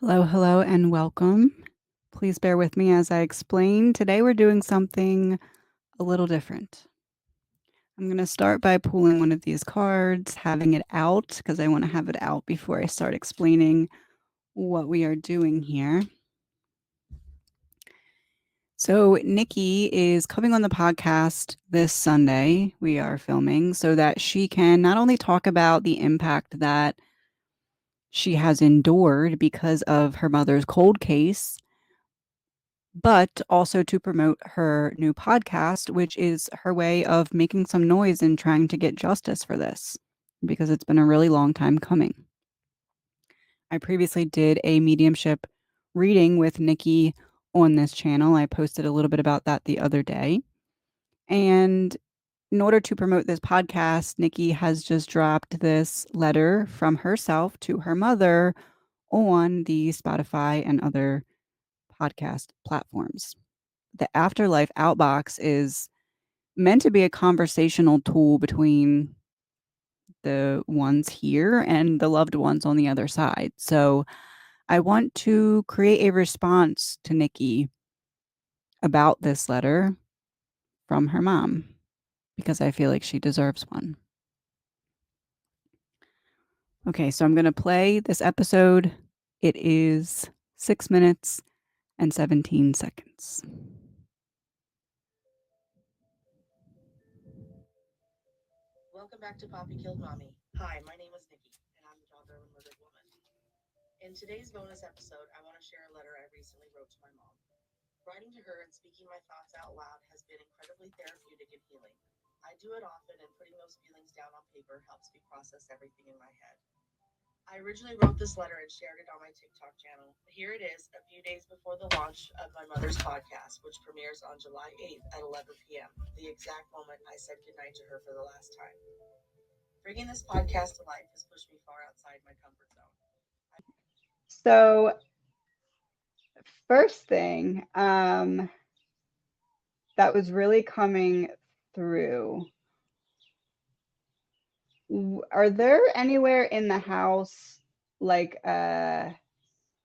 Hello, hello, and welcome. Please bear with me as I explain. Today we're doing something a little different. I'm going to start by pulling one of these cards, having it out, because I want to have it out before I start explaining what we are doing here. So, Nikki is coming on the podcast this Sunday. We are filming so that she can not only talk about the impact that she has endured because of her mother's cold case, but also to promote her new podcast, which is her way of making some noise and trying to get justice for this because it's been a really long time coming. I previously did a mediumship reading with Nikki on this channel. I posted a little bit about that the other day. And in order to promote this podcast, Nikki has just dropped this letter from herself to her mother on the Spotify and other podcast platforms. The Afterlife Outbox is meant to be a conversational tool between the ones here and the loved ones on the other side. So I want to create a response to Nikki about this letter from her mom because I feel like she deserves one. Okay, so I'm going to play this episode. It is 6 minutes and 17 seconds. Welcome back to Poppy Killed Mommy. Hi, my name is Nikki, and I'm the daughter of a murdered woman. In today's bonus episode, I want to share a letter I recently wrote to my mom. Writing to her and speaking my thoughts out loud has been incredibly therapeutic and healing. I do it often, and putting those feelings down on paper helps me process everything in my head. I originally wrote this letter and shared it on my TikTok channel. Here it is, a few days before the launch of my mother's podcast, which premieres on July 8th at 11 p.m., the exact moment I said goodnight to her for the last time. Bringing this podcast to life has pushed me far outside my comfort zone. So, first thing, that was really coming through. Are there anywhere in the house like a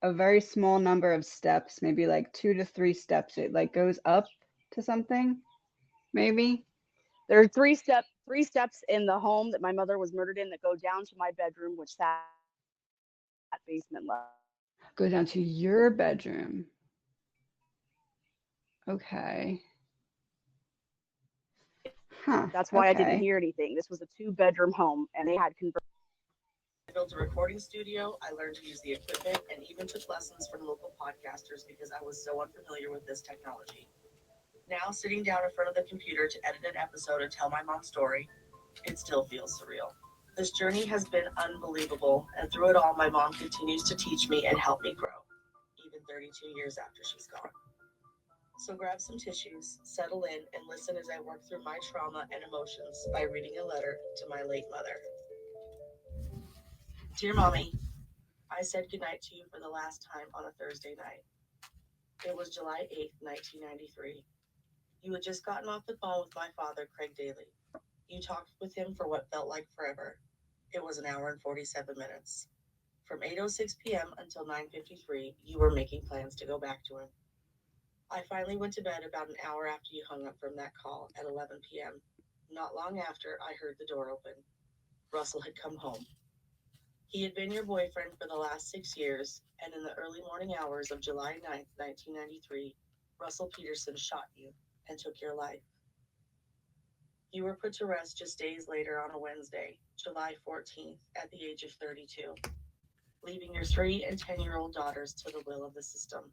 very small number of steps, maybe like 2 to 3 steps? It like goes up to something, maybe There are three steps in the home that my mother was murdered in that go down to my bedroom, which sat basement level. go down to your bedroom. Okay. Huh. That's why I didn't Okay. hear anything. This was a two-bedroom home, and they had converted. I built a recording studio, I learned to use the equipment, and even took lessons from local podcasters because I was so unfamiliar with this technology. Now, sitting down in front of the computer to edit an episode and tell my mom's story, it still feels surreal. This journey has been unbelievable, and through it all, my mom continues to teach me and help me grow, even 32 years after she's gone. So grab some tissues, settle in, and listen as I work through my trauma and emotions by reading a letter to my late mother. Dear Mommy, I said goodnight to you for the last time on a Thursday night. It was July 8th, 1993. You had just gotten off the phone with my father, Craig Daly. You talked with him for what felt like forever. It was an hour and 47 minutes. From 8:06 p.m. until 9:53, you were making plans to go back to him. I finally went to bed about an hour after you hung up from that call at 11 p.m. Not long after, I heard the door open. Russell had come home. He had been your boyfriend for the last 6 years, and in the early morning hours of July 9th, 1993, Russell Peterson shot you and took your life. You were put to rest just days later on a Wednesday, July 14th, at the age of 32, leaving your 3 and 10-year-old daughters to the will of the system.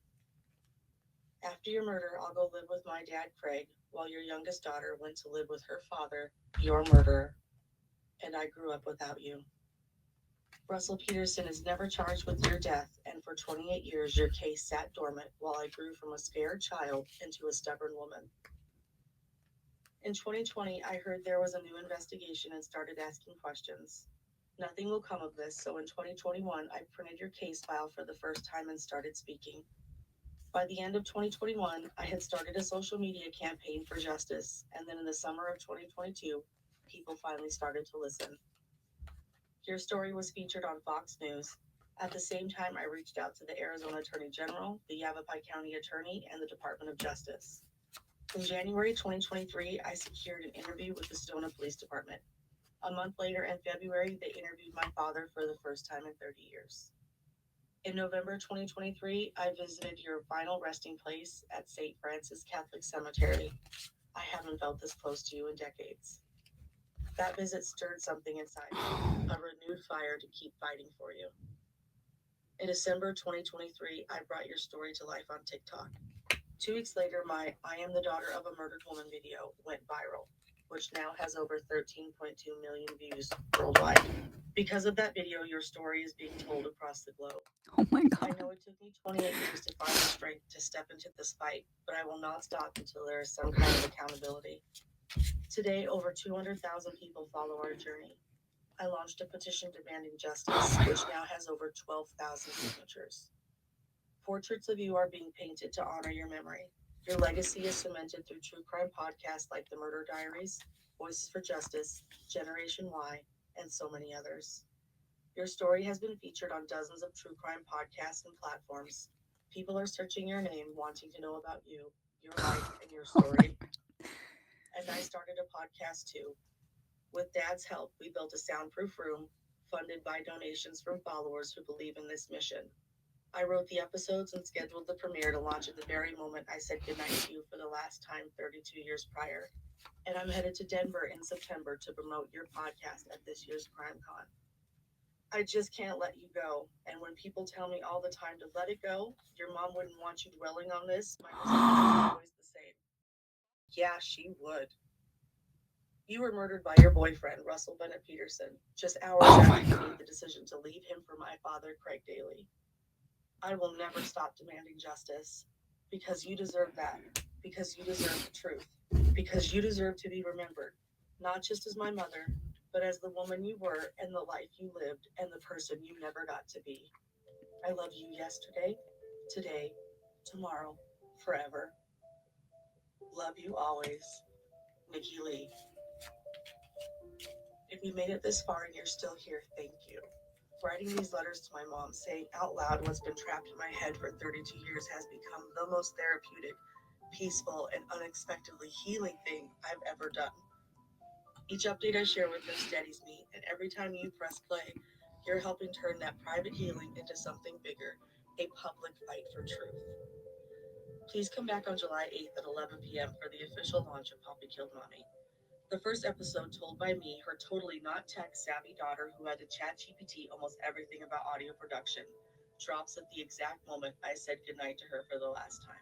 After your murder, I'll go live with my dad, Craig, while your youngest daughter went to live with her father, your murderer, and I grew up without you. Russell Peterson is never charged with your death, and for 28 years your case sat dormant while I grew from a scared child into a stubborn woman. In 2020, I heard there was a new investigation and started asking questions. Nothing will come of this, so in 2021, I printed your case file for the first time and started speaking. By the end of 2021, I had started a social media campaign for justice, and then in the summer of 2022, people finally started to listen. Your story was featured on Fox News, At the same time, I reached out to the Arizona Attorney General, the Yavapai County Attorney, and the Department of Justice. In January 2023, I secured an interview with the Sedona Police Department. A month later, in February, they interviewed my father for the first time in 30 years. In November 2023, I visited your final resting place at St. Francis Catholic Cemetery. I haven't felt this close to you in decades. That visit stirred something inside me, a renewed fire to keep fighting for you. In December 2023, I brought your story to life on TikTok. 2 weeks later, my I Am the Daughter of a Murdered Woman video went viral, which now has over 13.2 million views worldwide. Because of that video, your story is being told across the globe. Oh my I God. know it took me 28 years to find the strength to step into this fight, but I will not stop until there is some kind of accountability. Today, over 200,000 people follow our journey. I launched a petition demanding justice, which now has over 12,000 signatures. Portraits of you are being painted to honor your memory. Your legacy is cemented through true crime podcasts like The Murder Diaries, Voices for Justice, Generation Y, and so many others. Your story has been featured on dozens of true crime podcasts and platforms. People are searching your name, wanting to know about you, your life, and your Oh my story. And I started a podcast too. With Dad's help, we built a soundproof room, funded by donations from followers who believe in this mission. I wrote the episodes and scheduled the premiere to launch at the very moment I said goodnight to you for the last time 32 years prior. And I'm headed to Denver in September to promote your podcast at this year's CrimeCon. I just can't let you go. And when people tell me all the time to let it go, your mom wouldn't want you dwelling on this, my response is always the same. Yeah, she would. You were murdered by your boyfriend, Russell Bennett Peterson, just hours Oh my after you God. made the decision to leave him for my father, Craig Daly. I will never stop demanding justice because you deserve that, because you deserve the truth, because you deserve to be remembered, not just as my mother, but as the woman you were and the life you lived and the person you never got to be. I love you yesterday, today, tomorrow, forever. Love you always, Nikki Lee. If you made it this far and you're still here, thank you. Writing these letters to my mom, saying out loud what's been trapped in my head for 32 years has become the most therapeutic, peaceful, and unexpectedly healing thing I've ever done. Each update I share with them steadies me, and every time you press play, you're helping turn that private healing into something bigger, a public fight for truth. Please come back on July 8th at 11 p.m. for the official launch of Poppy Killed Mommy. The first episode told by me, her totally not tech savvy daughter who had to chat GPT almost everything about audio production, drops at the exact moment I said goodnight to her for the last time.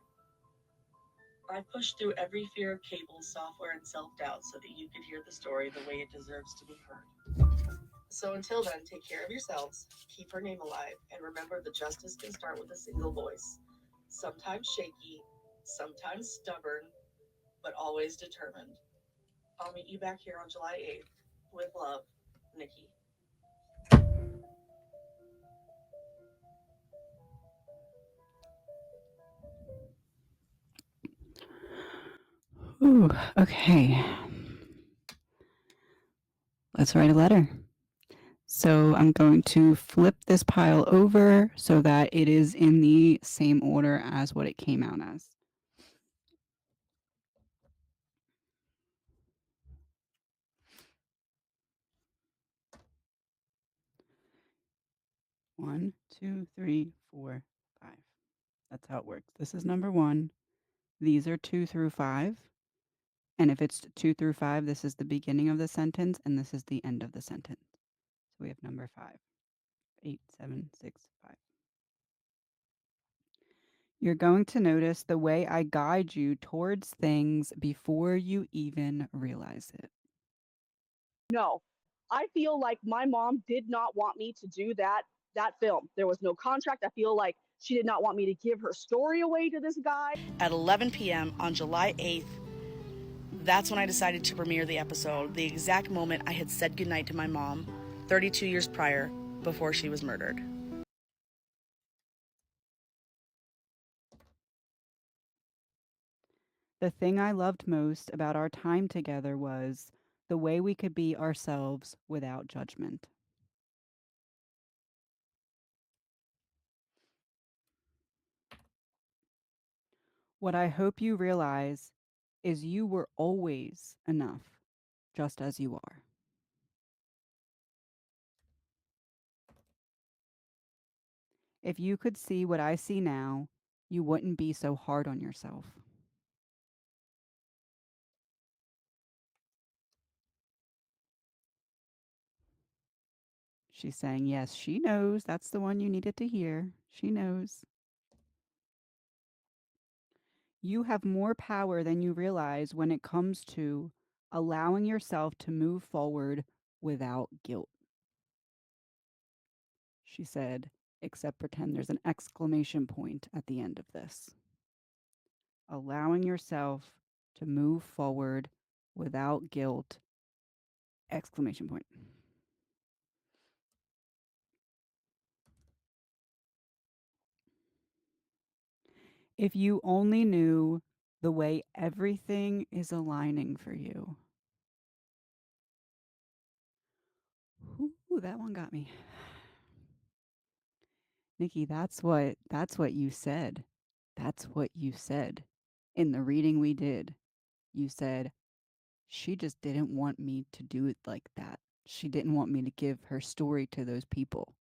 I pushed through every fear of cable, software, and self-doubt so that you could hear the story the way it deserves to be heard. So until then, take care of yourselves, keep her name alive, and remember that justice can start with a single voice. Sometimes shaky, sometimes stubborn, but always determined. I'll meet you back here on July 8th. With love, Nikki. Ooh, okay. Let's write a letter. So I'm going to flip this pile over so that it is in the same order as what it came out as. One, two, three, four, five. That's how it works. This is number one. These are 2 through 5. And if it's 2 through 5, this is the beginning of the sentence and this is the end of the sentence. So we have number 5. 8, 7, 6, 5. You're going to notice the way I guide you towards things before you even realize it. No, I feel like my mom did not want me to do that film. There was no contract. I feel like she did not want me to give her story away to this guy. At 11 p.m. on July 8th, that's when I decided to premiere the episode, the exact moment I had said goodnight to my mom 32 years prior, before she was murdered. The thing I loved most about our time together was the way we could be ourselves without judgment. What I hope you realize is you were always enough, just as you are. If you could see what I see now, you wouldn't be so hard on yourself. She's saying, yes, she knows. That's the one you needed to hear. She knows. You have more power than you realize when it comes to allowing yourself to move forward without guilt. She said, except pretend there's an exclamation point at the end of this. Allowing yourself to move forward without guilt, exclamation point. If you only knew the way everything is aligning for you. Ooh, that one got me. Nikki, that's what you said. That's what you said. In the reading we did, you said, she just didn't want me to do it like that. She didn't want me to give her story to those people.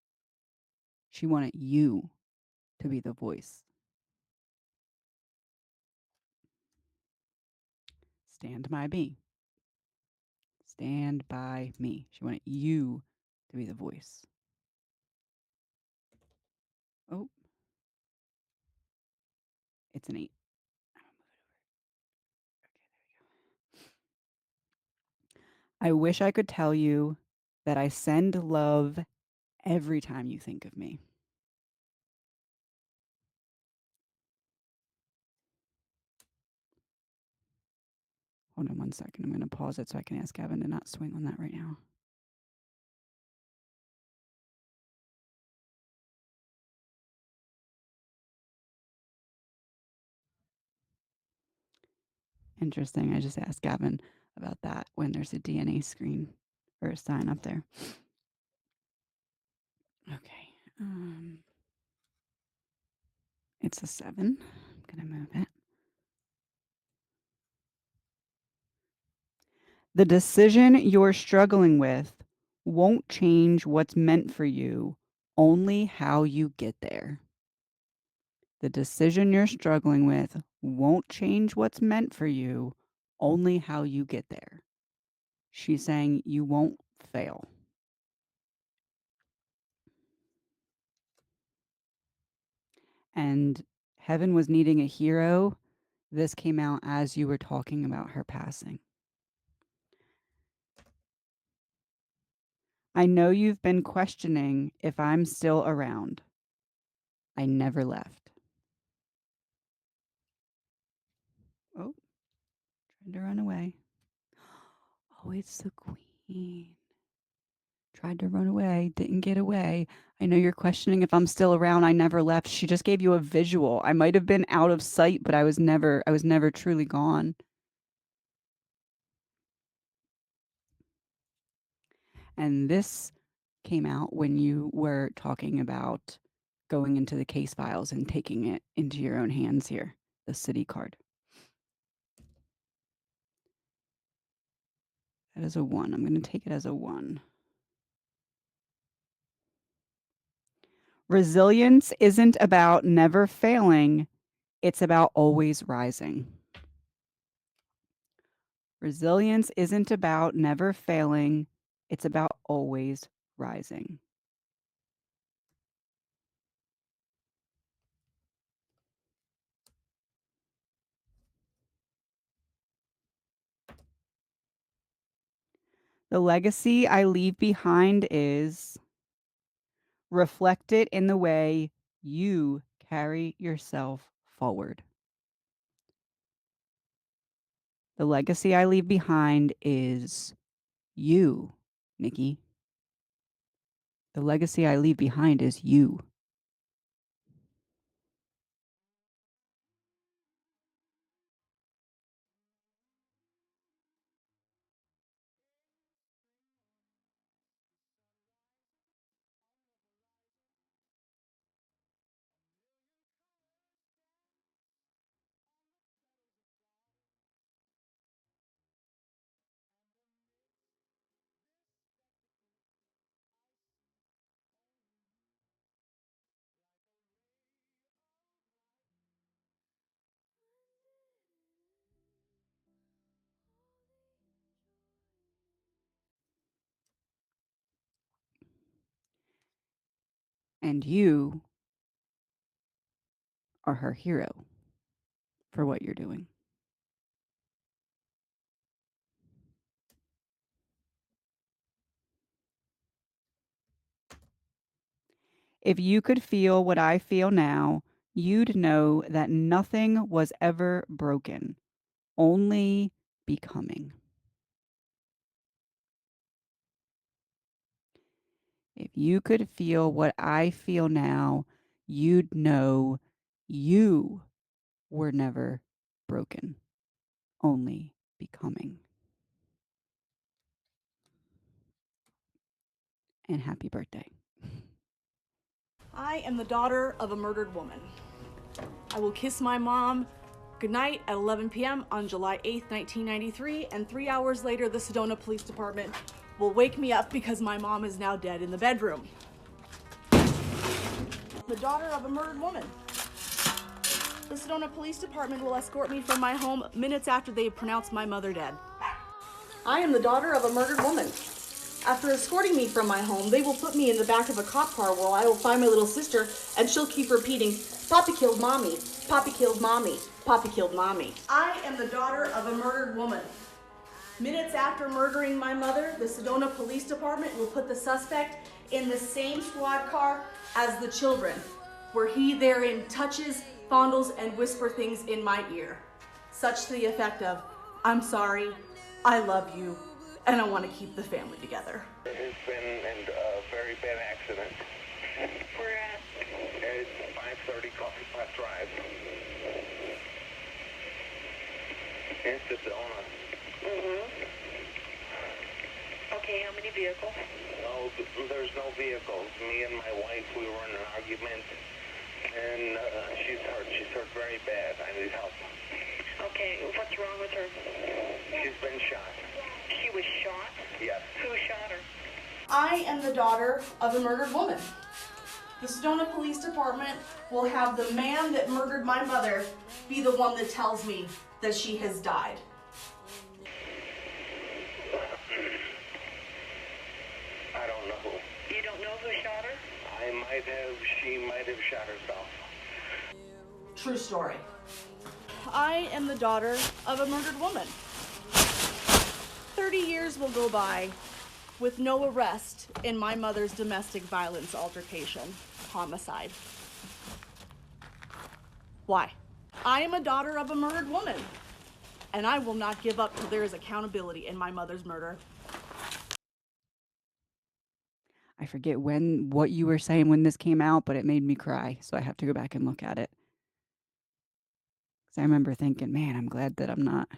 She wanted you to be the voice. Stand by me. Stand by me. She wanted you to be the voice. Oh, it's an 8. I wish I could tell you that I send love every time you think of me. Hold on one second. I'm going to pause it so I can ask Gavin to not swing on that right now. Interesting. I just asked Gavin about that when there's a DNA screen or a sign up there. Okay. It's a 7. I'm going to move it. The decision you're struggling with won't change what's meant for you, only how you get there. The decision you're struggling with won't change what's meant for you, only how you get there. She's saying you won't fail. And heaven was needing a hero. This came out as you were talking about her passing. I know you've been questioning if I'm still around. I never left. Oh, tried to run away. Oh, it's the queen. Tried to run away, didn't get away. I know you're questioning if I'm still around. I never left. She just gave you a visual. I might have been out of sight, but I was never truly gone. And this came out when you were talking about going into the case files and taking it into your own hands here, the city card. That is a 1. I'm going to take it as a 1. Resilience isn't about never failing. It's about always rising. Resilience isn't about never failing. It's about always rising. The legacy I leave behind is reflected in the way you carry yourself forward. The legacy I leave behind is you, Nikki. The legacy I leave behind is you. And you are her hero for what you're doing. If you could feel what I feel now, you'd know that nothing was ever broken, only becoming. If you could feel what I feel now, you'd know you were never broken, only becoming. And happy birthday. I am the daughter of a murdered woman. I will kiss my mom goodnight at 11 p.m. on July 8th, 1993, and 3 hours later, the Sedona Police Department will wake me up because my mom is now dead in the bedroom. The daughter of a murdered woman. The Sedona Police Department will escort me from my home minutes after they pronounce my mother dead. I am the daughter of a murdered woman. After escorting me from my home, they will put me in the back of a cop car where I will find my little sister, and she'll keep repeating, "Papi killed mommy, Papi killed mommy, Papi killed mommy." I am the daughter of a murdered woman. Minutes after murdering my mother, the Sedona Police Department will put the suspect in the same squad car as the children, where he therein touches, fondles, and whisper things in my ear, such to the effect of, "I'm sorry, I love you, and I want to keep the family together." There has been a very bad accident. We're at It's 530 Coffee Pot Drive. In Sedona. Okay, how many vehicles? No, there's no vehicles. Me and my wife, we were in an argument, and she's hurt very bad. I need help. Okay, what's wrong with her? She's been shot. She was shot? Yes. Who shot her? I am the daughter of a murdered woman. The Sedona Police Department will have the man that murdered my mother be the one that tells me that she has died. I don't know. You don't know who shot her? She might have shot herself. True story. I am the daughter of a murdered woman. 30 years will go by with no arrest in my mother's domestic violence altercation, homicide. Why? I am a daughter of a murdered woman, and I will not give up till there is accountability in my mother's murder. I forget what you were saying when this came out, but it made me cry, so I have to go back and look at it. 'Cause I remember thinking, man, I'm glad that I'm not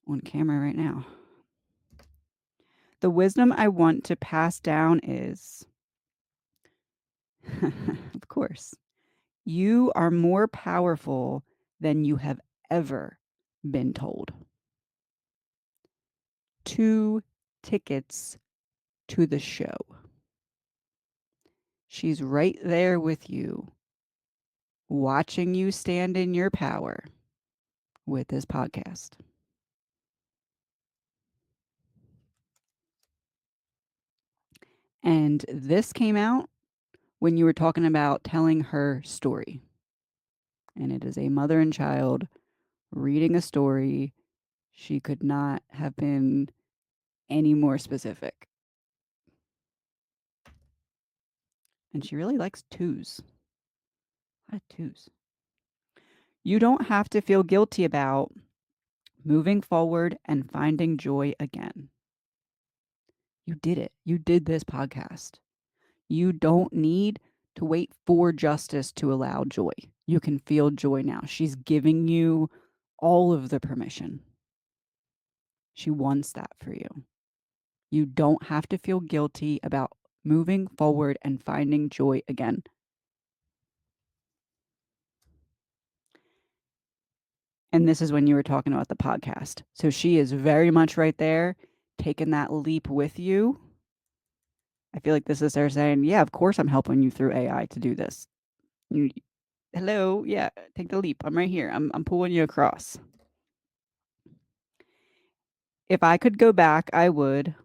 on camera right now. The wisdom I want to pass down is, of course, you are more powerful than you have ever been told. 2 tickets to the show. She's right there with you, watching you stand in your power with this podcast. And this came out when you were talking about telling her story. And it is a mother and child reading a story. She could not have been any more specific. And she really likes 2s. A lot of 2s. You don't have to feel guilty about moving forward and finding joy again. You did it. You did this podcast. You don't need to wait for justice to allow joy. You can feel joy now. She's giving you all of the permission. She wants that for you. You don't have to feel guilty about moving forward and finding joy again. And this is when you were talking about the podcast. So she is very much right there, taking that leap with you. I feel like this is her saying, yeah, of course I'm helping you through AI to do this. Hello, yeah, take the leap. I'm right here. I'm pulling you across. If I could go back, I would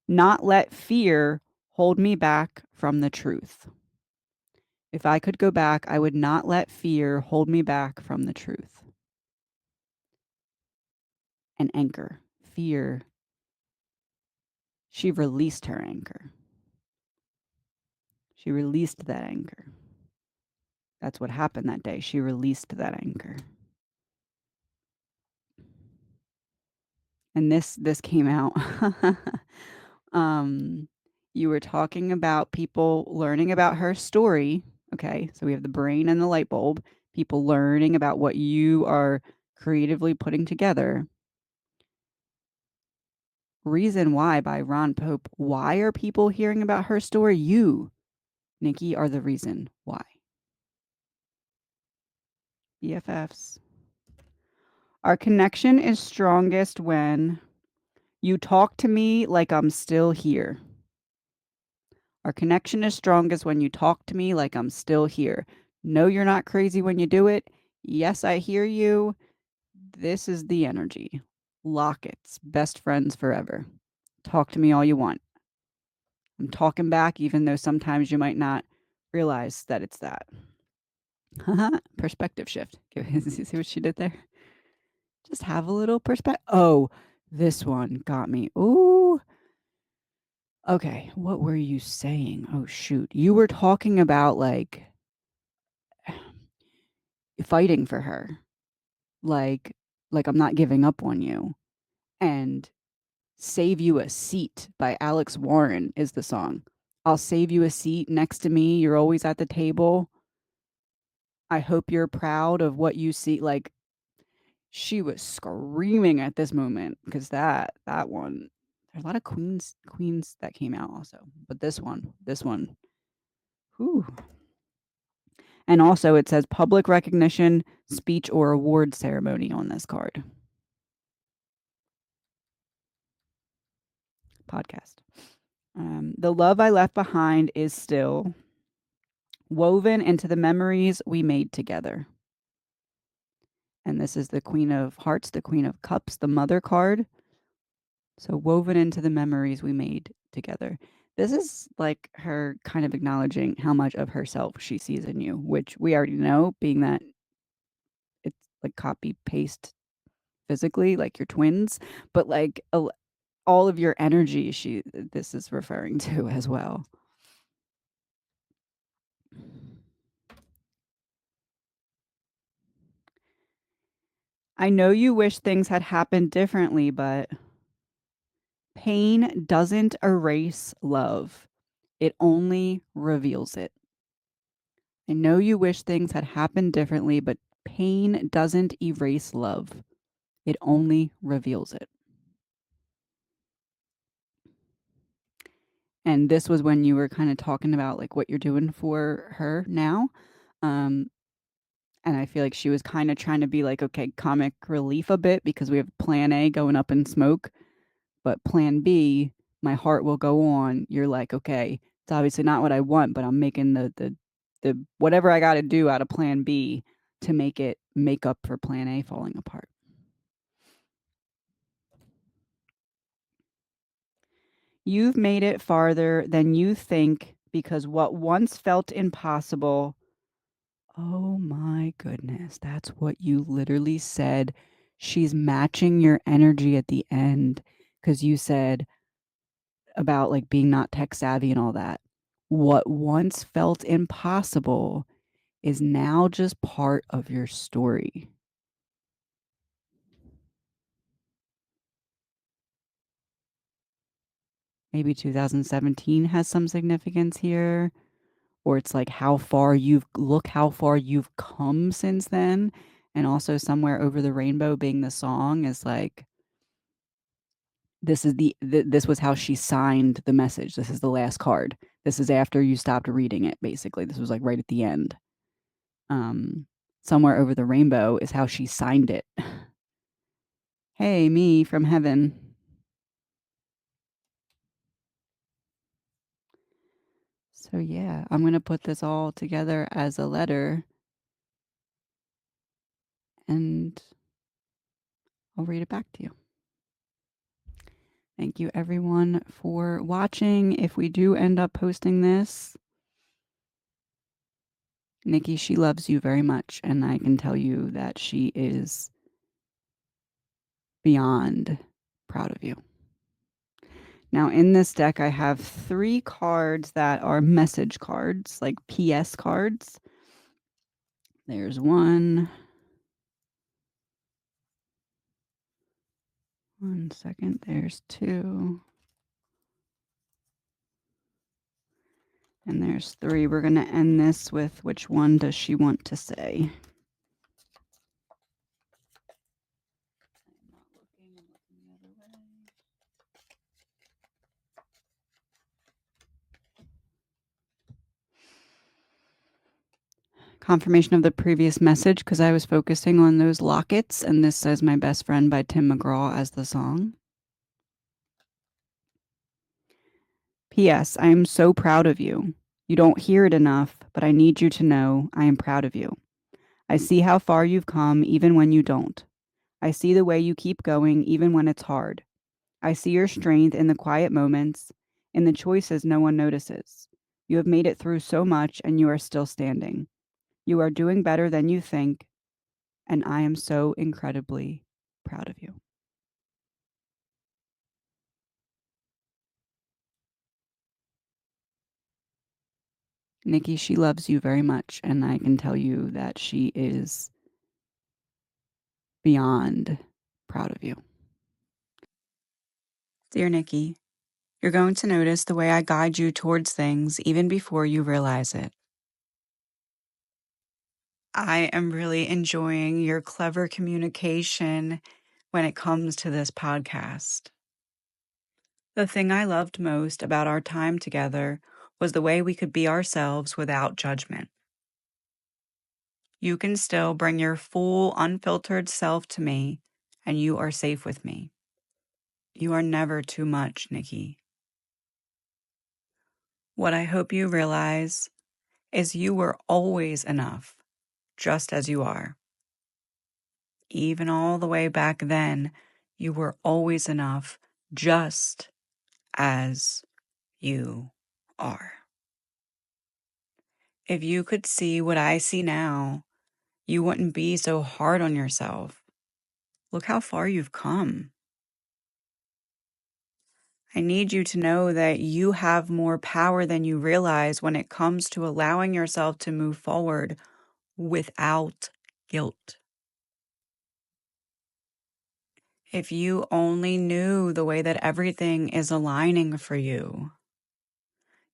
not let fear hold me back from the truth. If I could go back, I would not let fear hold me back from the truth. An anchor. Fear. She released her anchor. She released that anchor. That's what happened that day. She released that anchor. And this came out. You were talking about people learning about her story. Okay, so we have the brain and the light bulb. People learning about what you are creatively putting together. Reason Why by Ron Pope. Why are people hearing about her story? You, Nikki, are the reason why. BFFs. Our connection is strongest when you talk to me like I'm still here. Our connection is strongest when you talk to me like I'm still here. No, you're not crazy when you do it. Yes, I hear you. This is the energy. Lockets, best friends forever. Talk to me all you want. I'm talking back, even though sometimes you might not realize that it's that. Perspective shift. See what she did there? Just have a little perspective. Oh, this one got me. Ooh. Okay, what were you saying? Oh, shoot. You were talking about, like, fighting for her. Like I'm not giving up on you. And Save You a Seat by Alex Warren is the song. I'll save you a seat next to me. You're always at the table. I hope you're proud of what you see. Like, she was screaming at this moment because that one, there's a lot of queens that came out also, but this one, whew. And also it says public recognition, speech, or award ceremony on this card. Podcast. The love I left behind is still woven into the memories we made together. And this is the Queen of Hearts, the Queen of Cups, the Mother card. So woven into the memories we made together. This is like her kind of acknowledging how much of herself she sees in you, which we already know, being that it's like copy paste physically, like your twins, but like all of your energy, this is referring to as well. I know you wish things had happened differently, but pain doesn't erase love. It only reveals it. I know you wish things had happened differently, but pain doesn't erase love. It only reveals it. And this was when you were kind of talking about like what you're doing for her now. And I feel like she was kind of trying to be like, okay, comic relief a bit because we have plan A going up in smoke, but plan B, my heart will go on. You're like, okay, it's obviously not what I want, but I'm making the whatever I got to do out of plan B to make up for plan A falling apart. You've made it farther than you think because what once felt impossible. Oh my goodness, that's what you literally said. She's matching your energy at the end because you said about like being not tech savvy and all that. What once felt impossible is now just part of your story. Maybe 2017 has some significance here, or it's like how far you've come since then. And also Somewhere Over the Rainbow being the song is like, this is this was how she signed the message. This is the last card. This is after you stopped reading it, basically. This was like right at the end. Somewhere Over the Rainbow is how she signed it. Hey, me from heaven. So yeah, I'm going to put this all together as a letter and I'll read it back to you. Thank you, everyone, for watching. If we do end up posting this, Nikki, she loves you very much, and I can tell you that she is beyond proud of you. Now, in this deck, I have 3 cards that are message cards, like PS cards. There's 1. 1 second. There's 2. And there's 3. We're going to end this with which one does she want to say? I'm not looking. I'm looking the other way. Confirmation of the previous message because I was focusing on those lockets, and this says My Best Friend by Tim McGraw as the song. P.S. I am so proud of you. You don't hear it enough, but I need you to know I am proud of you. I see how far you've come even when you don't. I see the way you keep going even when it's hard. I see your strength in the quiet moments, in the choices no one notices. You have made it through so much and you are still standing. You are doing better than you think, and I am so incredibly proud of you. Nikki, she loves you very much, and I can tell you that she is beyond proud of you. Dear Nikki, you're going to notice the way I guide you towards things even before you realize it. I am really enjoying your clever communication when it comes to this podcast. The thing I loved most about our time together was the way we could be ourselves without judgment. You can still bring your full, unfiltered self to me, and you are safe with me. You are never too much, Nikki. What I hope you realize is you were always enough, just as you are. Even all the way back then, you were always enough, just as you are. If you could see what I see now, you wouldn't be so hard on yourself. Look how far you've come. I need you to know that you have more power than you realize when it comes to allowing yourself to move forward without guilt. If you only knew the way that everything is aligning for you,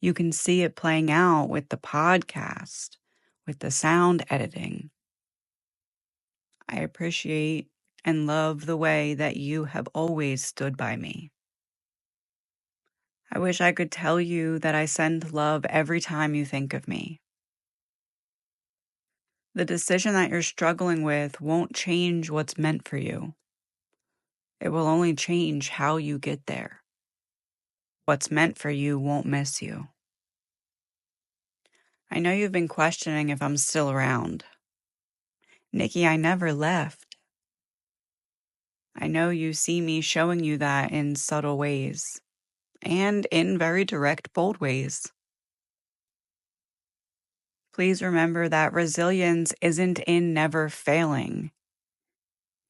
you can see it playing out with the podcast, with the sound editing. I appreciate and love the way that you have always stood by me. I wish I could tell you that I send love every time you think of me. The decision that you're struggling with won't change what's meant for you. It will only change how you get there. What's meant for you won't miss you. I know you've been questioning if I'm still around. Nikki, I never left. I know you see me showing you that in subtle ways and in very direct, bold ways. Please remember that resilience isn't in never failing.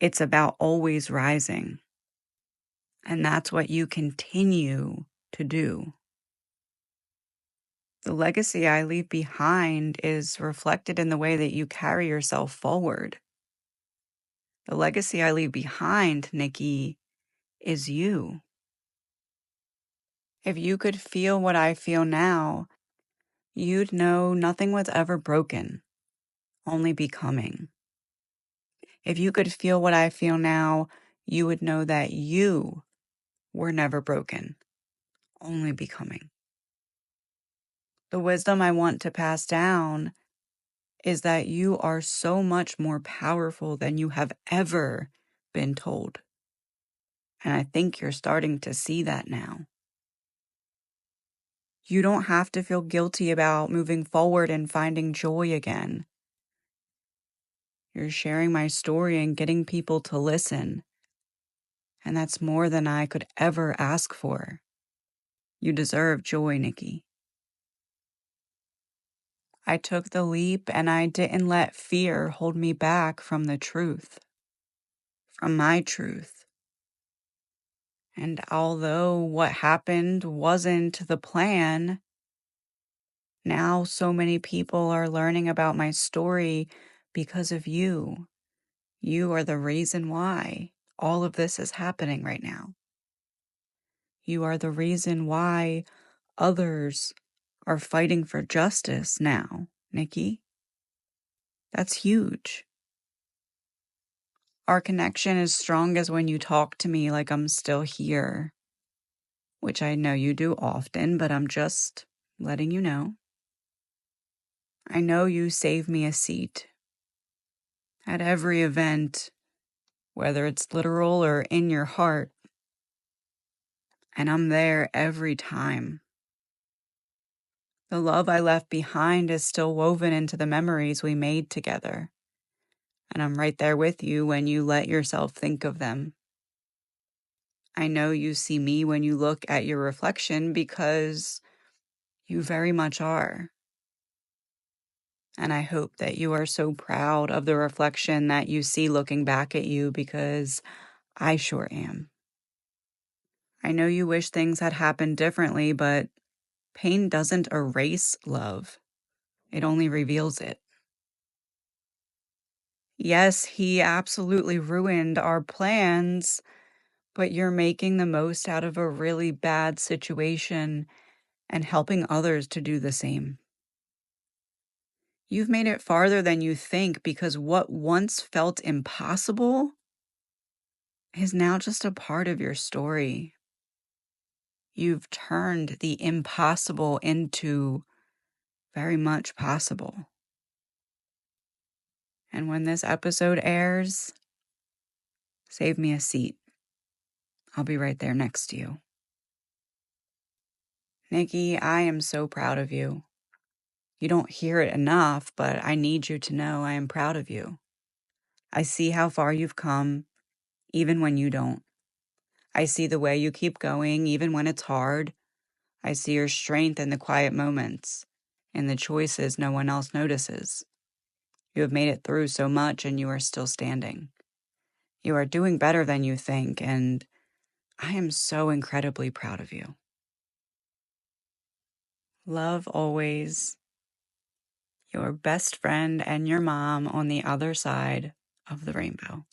It's about always rising. And that's what you continue to do. The legacy I leave behind is reflected in the way that you carry yourself forward. The legacy I leave behind, Nikki, is you. If you could feel what I feel now, you'd know nothing was ever broken, only becoming. If you could feel what I feel now, you would know that you were never broken, only becoming. The wisdom I want to pass down is that you are so much more powerful than you have ever been told. And I think you're starting to see that now. You don't have to feel guilty about moving forward and finding joy again. You're sharing my story and getting people to listen. And that's more than I could ever ask for. You deserve joy, Nikki. I took the leap and I didn't let fear hold me back from the truth, from my truth. And although what happened wasn't the plan, now so many people are learning about my story because of you. You are the reason why all of this is happening right now. You are the reason why others are fighting for justice now, Nikki. That's huge. Our connection is strong as when you talk to me like I'm still here, which I know you do often, but I'm just letting you know. I know you save me a seat at every event, whether it's literal or in your heart, and I'm there every time. The love I left behind is still woven into the memories we made together, and I'm right there with you when you let yourself think of them. I know you see me when you look at your reflection because you very much are. And I hope that you are so proud of the reflection that you see looking back at you because I sure am. I know you wish things had happened differently, but pain doesn't erase love. It only reveals it. Yes, he absolutely ruined our plans, but you're making the most out of a really bad situation and helping others to do the same. You've made it farther than you think because what once felt impossible is now just a part of your story. You've turned the impossible into very much possible. And when this episode airs, save me a seat. I'll be right there next to you. Nikki, I am so proud of you. You don't hear it enough, but I need you to know I am proud of you. I see how far you've come, even when you don't. I see the way you keep going, even when it's hard. I see your strength in the quiet moments, in the choices no one else notices. You have made it through so much and you are still standing. You are doing better than you think, and I am so incredibly proud of you. Love always, your best friend and your mom on the other side of the rainbow.